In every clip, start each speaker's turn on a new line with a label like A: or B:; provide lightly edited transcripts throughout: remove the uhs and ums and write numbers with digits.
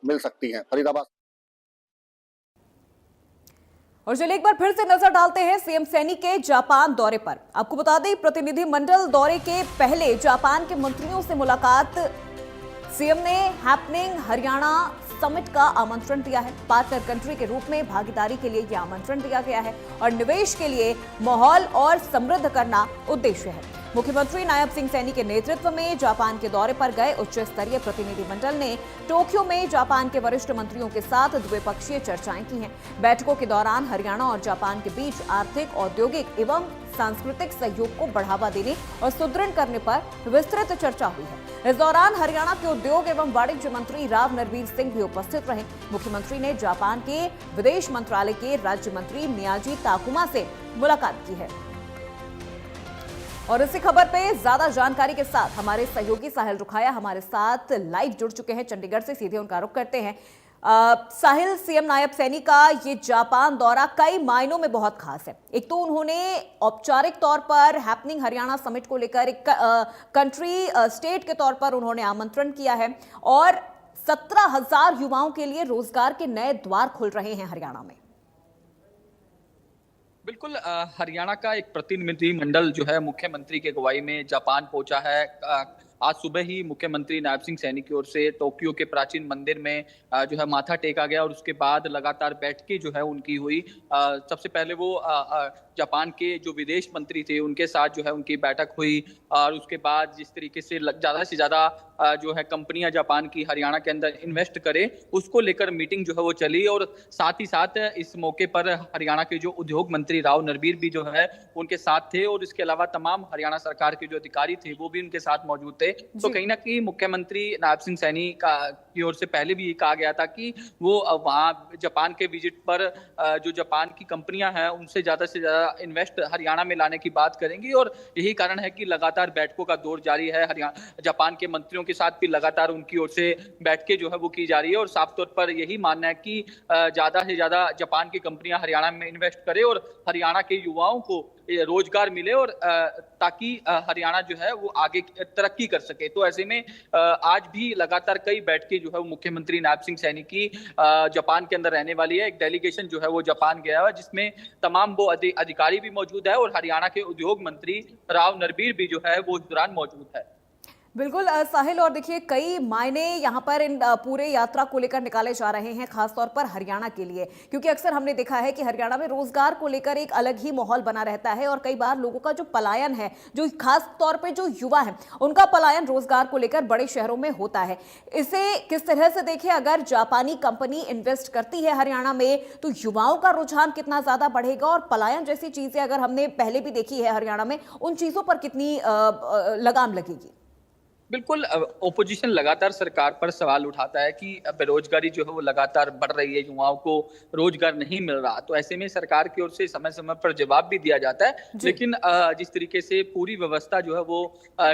A: मिल सकती हैं। फरीदाबाद।
B: और चलिए एक बार फिर से नजर डालते हैं सीएम सैनी के जापान दौरे पर। आपको बता दें, प्रतिनिधिमंडल दौरे के पहले जापान के मंत्रियों से मुलाकात। सीएम ने हैपनिंग हरियाणा समिट का आमंत्रण दिया है। पार्टनर कंट्री के रूप में भागीदारी के लिए यह आमंत्रण दिया गया है और निवेश के लिए माहौल और समृद्ध करना उद्देश्य है। मुख्यमंत्री नायब सिंह सैनी के नेतृत्व में जापान के दौरे पर गए उच्च स्तरीय प्रतिनिधिमंडल ने टोक्यो में जापान के वरिष्ठ मंत्रियों के साथ द्विपक्षीय चर्चाएं की हैं। बैठकों के दौरान हरियाणा और जापान के बीच आर्थिक, औद्योगिक एवं सांस्कृतिक सहयोग को बढ़ावा देने और सुदृढ़ करने पर विस्तृत चर्चा हुई है। इस दौरान हरियाणा के उद्योग एवं वाणिज्य मंत्री राव नरवीर सिंह भी उपस्थित रहे। मुख्यमंत्री ने जापान के विदेश मंत्रालय के राज्य मंत्री मियाजी ताकुमा से मुलाकात की है। और इसी खबर पे ज्यादा जानकारी के साथ हमारे सहयोगी साहिल रुखाया हमारे साथ लाइव जुड़ चुके हैं चंडीगढ़ से। सीधे उनका रुख करते हैं। साहिल, सीएम नायब सैनी का ये जापान दौरा कई मायनों में बहुत खास है। एक तो उन्होंने औपचारिक तौर पर हैपनिंग हरियाणा समिट को लेकर एक कंट्री स्टेट के तौर पर उन्होंने आमंत्रण किया है और 17,000 युवाओं के लिए रोजगार के नए द्वार खुल रहे हैं हरियाणा में।
C: बिल्कुल, हरियाणा का एक प्रतिनिधिमंडल जो है मुख्यमंत्री के अगुवाई में जापान पहुंचा है। आज सुबह ही मुख्यमंत्री नायब सिंह सैनी की ओर से टोक्यो के प्राचीन मंदिर में जो है माथा टेका गया और उसके बाद लगातार बैठकें जो है उनकी हुई। सबसे पहले वो जापान के जो विदेश मंत्री थे उनके साथ जो है उनकी बैठक हुई और उसके बाद जिस तरीके से ज़्यादा से ज़्यादा जो है कंपनियां जापान की हरियाणा के अंदर इन्वेस्ट करें उसको लेकर मीटिंग जो है वो चली। और साथ ही साथ इस मौके पर हरियाणा के जो उद्योग मंत्री राव नरवीर भी जो है उनके साथ थे और इसके अलावा तमाम हरियाणा सरकार के जो अधिकारी थे वो भी उनके साथ मौजूद थे। तो कहीं ना कहीं मुख्यमंत्री नायब सिंह सैनी की ओर से पहले भी ये कहा गया था कि वो वहाँ जापान के विजिट पर जो जापान की कंपनियां हैं उनसे ज़्यादा से ज़्यादा इन्वेस्ट हरियाणा में लाने की बात करेंगी और यही कारण है कि लगातार बैठकों का दौर जारी है। हरियाणा जापान के मंत्रियों के साथ भी लगातार उनकी ओर से बैठकें जो है वो की जा रही है और साफ तौर पर यही मानना है कि ज़्यादा से ज़्यादा जापान की कंपनियां हरियाणा में इन्वेस्ट करें और हरियाणा के युवाओं को रोजगार मिले और ताकि हरियाणा जो है वो आगे तरक्की कर सके। तो ऐसे में आज भी लगातार कई बैठकें जो है वो मुख्यमंत्री नायब सिंह सैनी की जापान के अंदर रहने वाली है। एक डेलीगेशन जो है वो जापान गया है जिसमें तमाम वो अधिकारी भी मौजूद है और हरियाणा के उद्योग मंत्री राव नरवीर भी जो है वो इस दौरान मौजूद है।
B: बिल्कुल साहिल, और देखिए कई मायने यहाँ पर इन पूरे यात्रा को लेकर निकाले जा रहे हैं, खासतौर पर हरियाणा के लिए, क्योंकि अक्सर हमने देखा है कि हरियाणा में रोजगार को लेकर एक अलग ही माहौल बना रहता है और कई बार लोगों का जो पलायन है, जो खास तौर पे जो युवा है उनका पलायन रोजगार को लेकर बड़े शहरों में होता है। इसे किस तरह से देखें, अगर जापानी कंपनी इन्वेस्ट करती है हरियाणा में तो युवाओं का रुझान कितना ज्यादा बढ़ेगा और पलायन जैसी चीजें अगर हमने पहले भी देखी है हरियाणा में, उन चीजों पर कितनी लगाम लगेगी?
C: बिल्कुल, ओपोजिशन लगातार सरकार पर सवाल उठाता है कि बेरोजगारी जो है वो लगातार बढ़ रही है, युवाओं को रोजगार नहीं मिल रहा। तो ऐसे में सरकार की ओर से समय समय पर जवाब भी दिया जाता है, लेकिन जिस तरीके से पूरी व्यवस्था जो है वो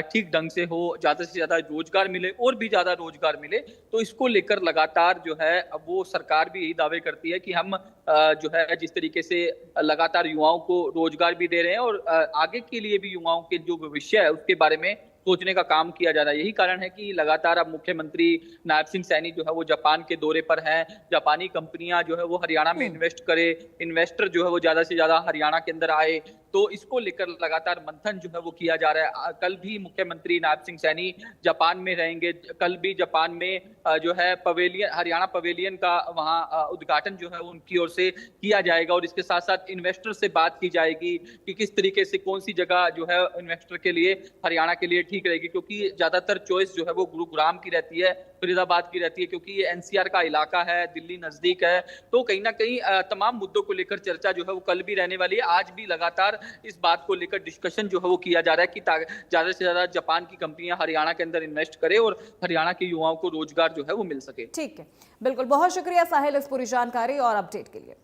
C: ठीक ढंग से हो, ज्यादा से ज्यादा रोजगार मिले और भी ज्यादा रोजगार मिले, तो इसको लेकर लगातार जो है वो सरकार भी यही दावे करती है कि हम जो है जिस तरीके से लगातार युवाओं को रोजगार भी दे रहे हैं और आगे के लिए भी युवाओं के जो भविष्य है उसके बारे में सोचने का काम किया जा रहा है। यही कारण है कि लगातार अब मुख्यमंत्री नायब सिंह सैनी जो है वो जापान के दौरे पर हैं। जापानी कंपनियां जो है वो हरियाणा में इन्वेस्ट करे, इन्वेस्टर जो है वो ज्यादा से ज्यादा हरियाणा के अंदर आए, तो इसको लेकर लगातार मंथन जो है वो किया जा रहा है। कल भी मुख्यमंत्री नायब सिंह सैनी जापान में रहेंगे। कल भी जापान में जो है पवेलियन, हरियाणा पवेलियन का वहाँ उद्घाटन जो है उनकी ओर से किया जाएगा और इसके साथ साथ इन्वेस्टर से बात की जाएगी कि किस तरीके से कौन सी जगह जो है इन्वेस्टर के लिए, हरियाणा के लिए ठीक रहेगी, क्योंकि ज्यादातर चॉइस जो है वो गुरुग्राम की रहती है, फरीदाबाद की रहती है, क्योंकि ये एनसीआर का इलाका है, दिल्ली नजदीक है। तो कहीं ना कहीं तमाम मुद्दों को लेकर चर्चा जो है वो कल भी रहने वाली है। आज भी लगातार इस बात को लेकर डिस्कशन जो है वो किया जा रहा है कि ज्यादा से ज्यादा जापान की कंपनियां हरियाणा के अंदर इन्वेस्ट करें और हरियाणा के युवाओं को रोजगार जो है वो मिल सके।
B: ठीक है, बिल्कुल, बहुत शुक्रिया साहिल इस पूरी जानकारी और अपडेट के लिए।